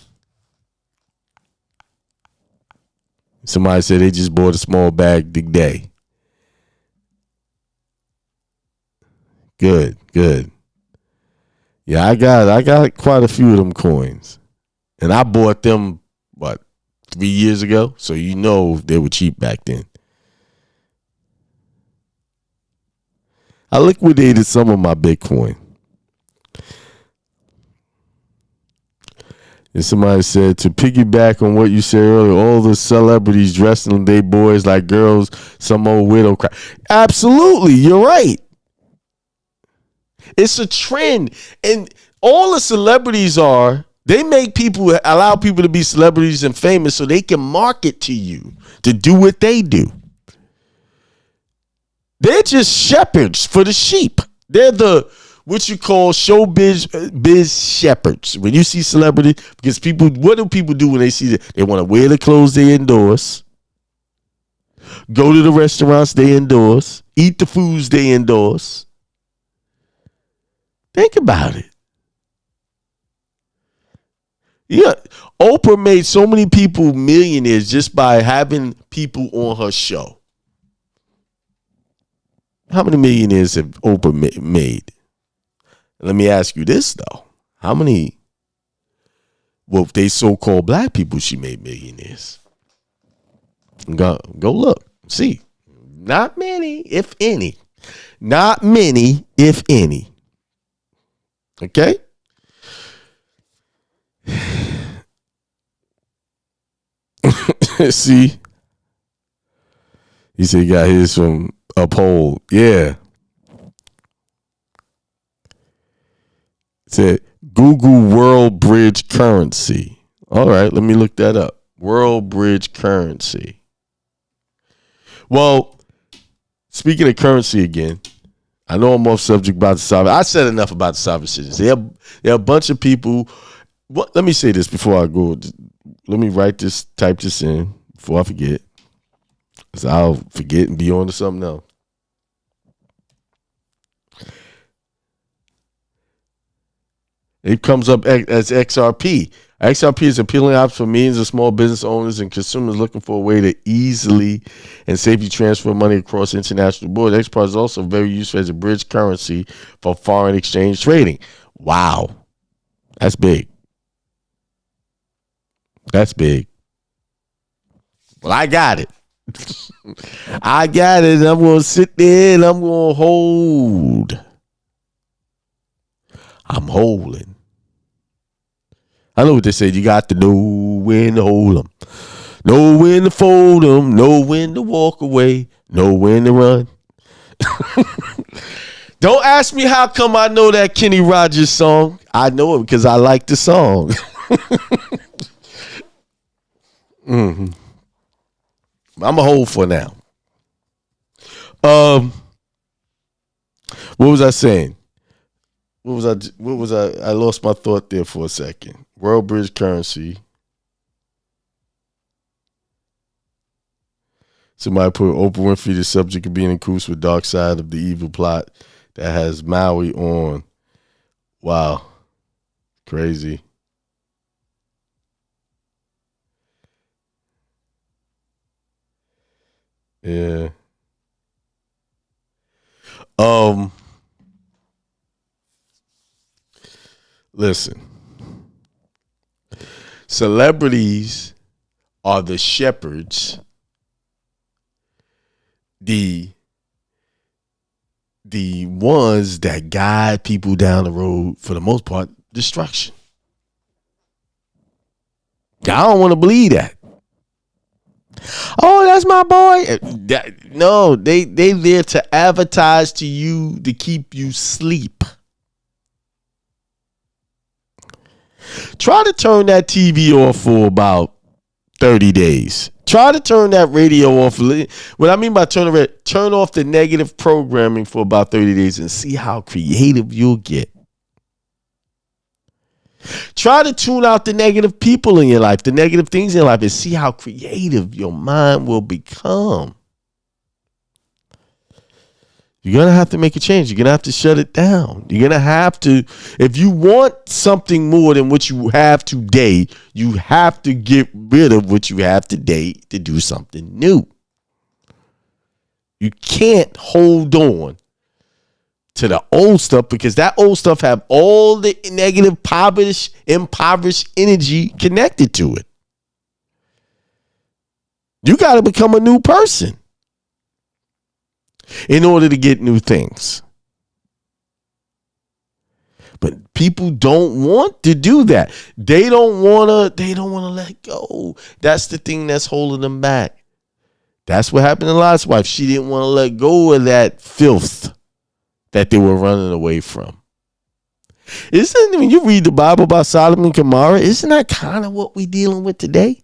Somebody said they just bought a small bag today. Good. Yeah, I got quite a few of them coins, and I bought them 3 years ago, so you know they were cheap back then. I liquidated some of my Bitcoin. And somebody said, to piggyback on what you said earlier, all the celebrities dressing their boys like girls, some old widow cry. Absolutely, you're right. It's a trend. And all the celebrities they allow people to be celebrities and famous so they can market to you to do what they do. They're just shepherds for the sheep. They're what you call biz shepherds. When you see celebrity, because what do people do when they see that? They want to wear the clothes they endorse, go to the restaurants they endorse, eat the foods they endorse. Think about it. Yeah, Oprah made so many people millionaires just by having people on her show. How many millionaires have Oprah made? Let me ask you this, though. How many, they so-called black people she made millionaires? Go look. See. Not many, if any. Not many, if any. Okay? See? He said he got his from Uphold. Yeah. It said Google World Bridge Currency. All right, let me look that up. World Bridge Currency. Well, speaking of currency again, I know I'm off subject about the sovereign. I said enough about the sovereign citizens. There are a bunch of people. Let me say this before I go. Let me type this in before I forget. Because I'll forget and be on to something else. It comes up as XRP. XRP is appealing option for millions of small business owners and consumers looking for a way to easily and safely transfer money across international borders. XRP is also very useful as a bridge currency for foreign exchange trading. Wow. That's big. That's big. Well, I got it. I got it. I'm going to sit there and I'm going to hold. I'm holding. I know what they said. You got to know when to hold them. Know when to fold them. Know when to walk away. Know when to run. Don't ask me how come I know that Kenny Rogers song. I know it because I like the song. I'm a hold for now. What was I saying? What was I? I lost my thought there for a second. World Bridge currency. Somebody put Oprah Winfrey the subject of being in cahoots with dark side of the evil plot that has Maui on. Wow. Crazy. Yeah. Listen. Celebrities are the shepherds, the ones that guide people down the road, for the most part, destruction. I don't want to believe that. Oh, that's my boy. No, they there to advertise to you to keep you asleep. Try to turn that TV off for about 30 days. Try to turn that radio off. What I mean by turn off the negative programming for about 30 days and see how creative you'll get. Try to tune out the negative people in your life, the negative things in your life, and see how creative your mind will become. You're going to have to make a change. You're going to have to shut it down. You're going to have to, if you want something more than what you have today, you have to get rid of what you have today to do something new. You can't hold on to the old stuff because that old stuff have all the negative, impoverished energy connected to it. You got to become a new person in order to get new things. But people don't want to do that. They don't want to let go. That's the thing that's holding them back. That's what happened to Lot's wife. She didn't want to let go of that filth that they were running away from. When you read the Bible about Sodom and Gomorrah, isn't that kind of what we're dealing with today?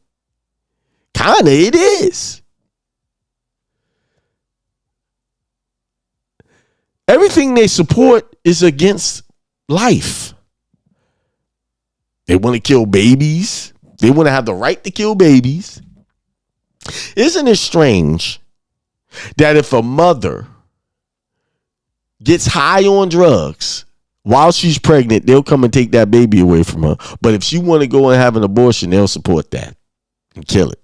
Kind of, it is. Everything they support is against life. They want to kill babies. They want to have the right to kill babies. Isn't it strange that if a mother gets high on drugs while she's pregnant, they'll come and take that baby away from her. But if she want to go and have an abortion, they'll support that and kill it.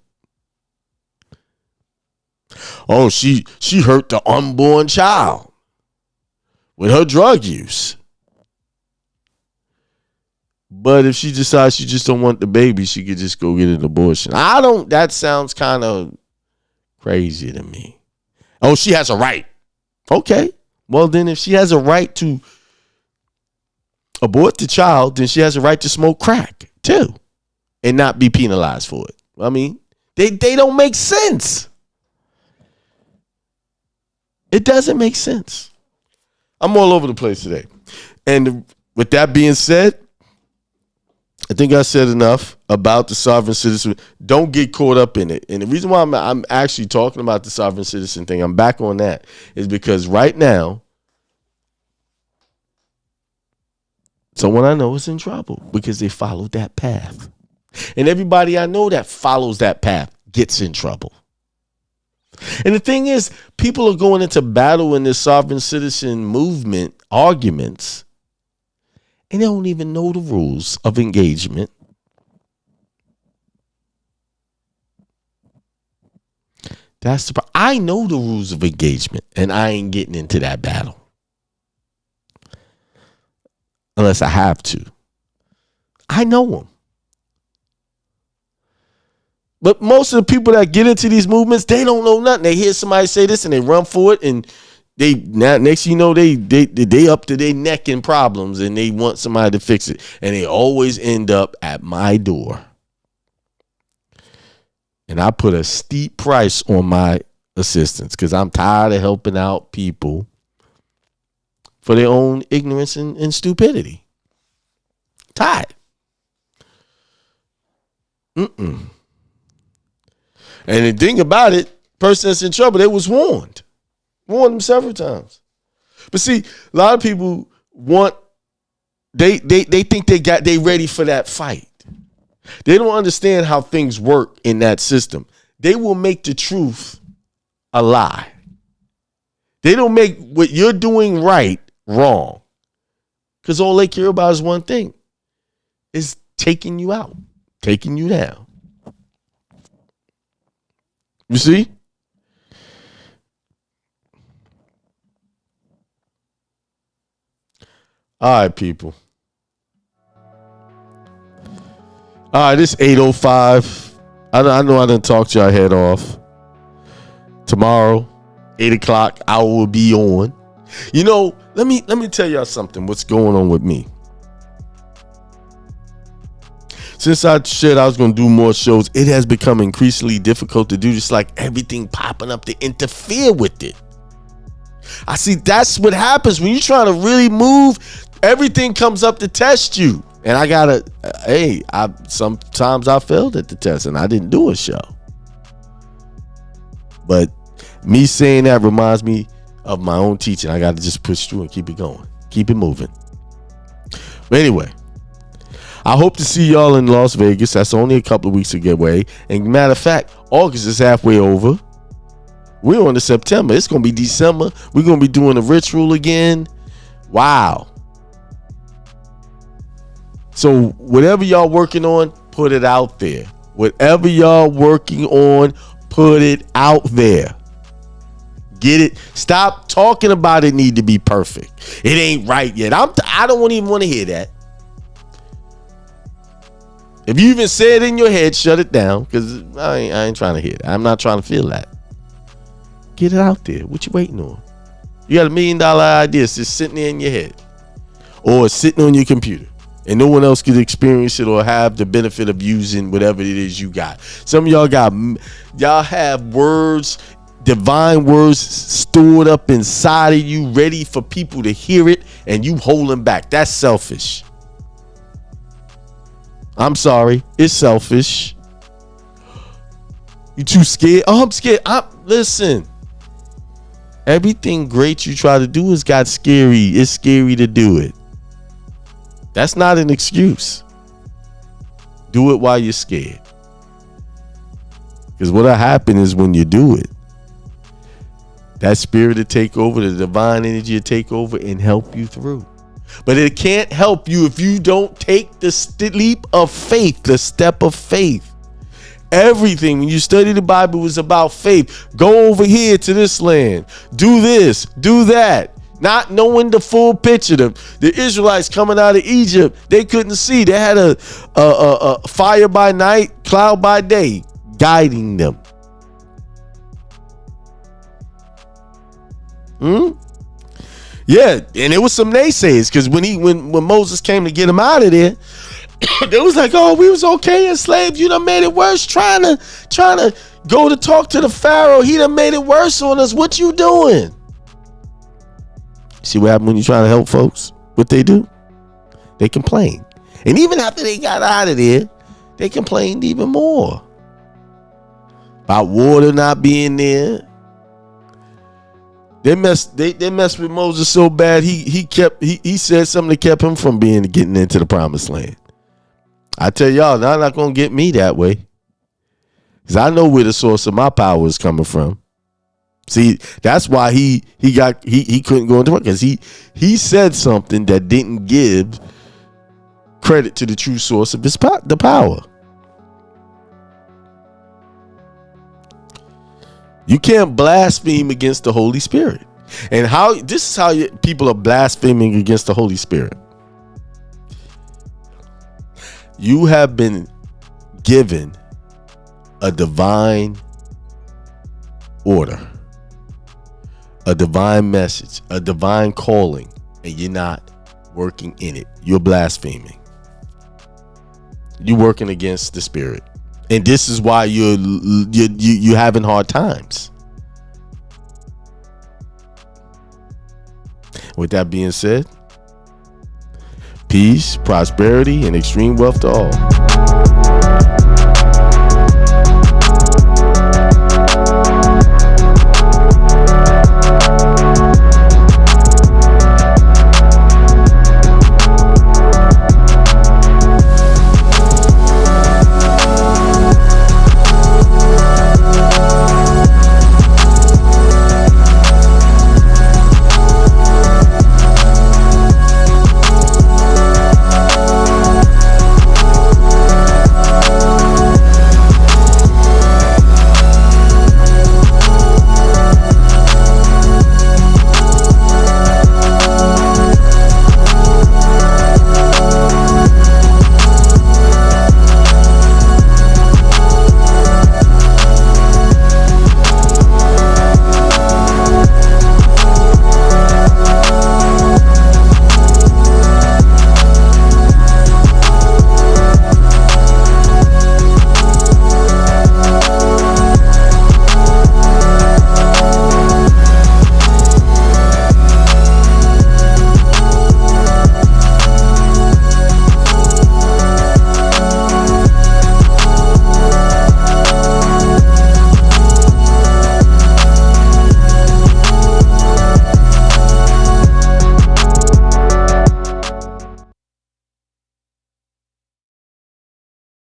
Oh, she hurt the unborn child with her drug use. But if she decides she just don't want the baby, she could just go get an abortion. That sounds kind of crazy to me. Oh, she has a right. Okay. Well, then if she has a right to abort the child, then she has a right to smoke crack too and not be penalized for it. I mean, they don't make sense. It doesn't make sense. I'm all over the place today. And with that being said, I think I said enough about the sovereign citizen. Don't get caught up in it. And the reason why I'm actually talking about the sovereign citizen thing, I'm back on that, is because right now, someone I know is in trouble because they followed that path. And everybody I know that follows that path gets in trouble. And the thing is, people are going into battle in this sovereign citizen movement arguments, and they don't even know the rules of engagement. That's the problem. I know the rules of engagement, and I ain't getting into that battle unless I have to. I know them. But most of the people that get into these movements, they don't know nothing. They hear somebody say this and they run for it, and next you know they up to their neck in problems and they want somebody to fix it, and they always end up at my door. And I put a steep price on my assistance because I'm tired of helping out people for their own ignorance and stupidity. Tied. And the thing about it, person that's in trouble, they was warned them several times. But see, a lot of people they think they ready for that fight. They don't understand how things work in that system. They will make the truth a lie. They don't make what you're doing right wrong. Because all they care about is one thing. Is taking you out. Taking you down. You see? All right, people. All right, it's 8:05. I know I didn't talk your head off. Tomorrow, 8 o'clock, I will be on. You know, let me tell y'all something. What's going on with me? Since I said I was going to do more shows, it has become increasingly difficult to do, just like everything popping up to interfere with it. I see that's what happens when you're trying to really move. Everything comes up to test you. And I gotta, sometimes I failed at the test and I didn't do a show. But me saying that reminds me of my own teaching. I gotta just push through and keep it going. Keep it moving. But anyway, I hope to see y'all in Las Vegas. That's only a couple of weeks away. And matter of fact, August is halfway over. We're on to September. It's gonna be December. We're gonna be doing the ritual again. Wow. So whatever y'all working on, put it out there. Whatever y'all working on, put it out there. Get it. Stop talking about it need to be perfect. It ain't right yet. I don't even want to hear that. If you even say it in your head, shut it down, because I ain't trying to hear it. I'm not trying to feel that. Get it out there. What you waiting on? You got $1 million ideas just sitting there in your head or sitting on your computer. And no one else can experience it or have the benefit of using whatever it is you got. Some of y'all have words, divine words stored up inside of you, ready for people to hear it, and you holding back. That's selfish. I'm sorry. It's selfish. You too scared? Oh, I'm scared. Listen. Everything great you try to do has got scary. It's scary to do it. That's not an excuse. Do it while you're scared. Because what'll happen is when you do it, that spirit will take over, the divine energy will take over and help you through. But it can't help you if you don't take the leap of faith, the step of faith. Everything, when you study the Bible, is about faith. Go over here to this land. Do this, do that. Not knowing the full picture. The Israelites coming out of Egypt, they couldn't see. They had a fire by night, cloud by day, guiding them. Yeah, and it was some naysayers, because when Moses came to get him out of there, they was like, "Oh, we was okay enslaved. You done made it worse. Trying to go to talk to the Pharaoh. He done made it worse on us. What you doing?" See what happened when you're trying to help folks? What they do? They complain. And even after they got out of there, they complained even more about water not being there. They messed with Moses so bad he said something that kept him from getting into the promised land. I tell y'all, they're not gonna get me that way. Because I know where the source of my power is coming from. See, that's why he couldn't go into work, because he said something that didn't give credit to the true source of the power. You can't blaspheme against the Holy Spirit. And this is how people are blaspheming against the Holy Spirit. You have been given a divine order, a divine message, a divine calling, and you're not working in it. You're blaspheming. You're working against the Spirit. And this is why you're having hard times. With that being said, peace, prosperity, and extreme wealth to all.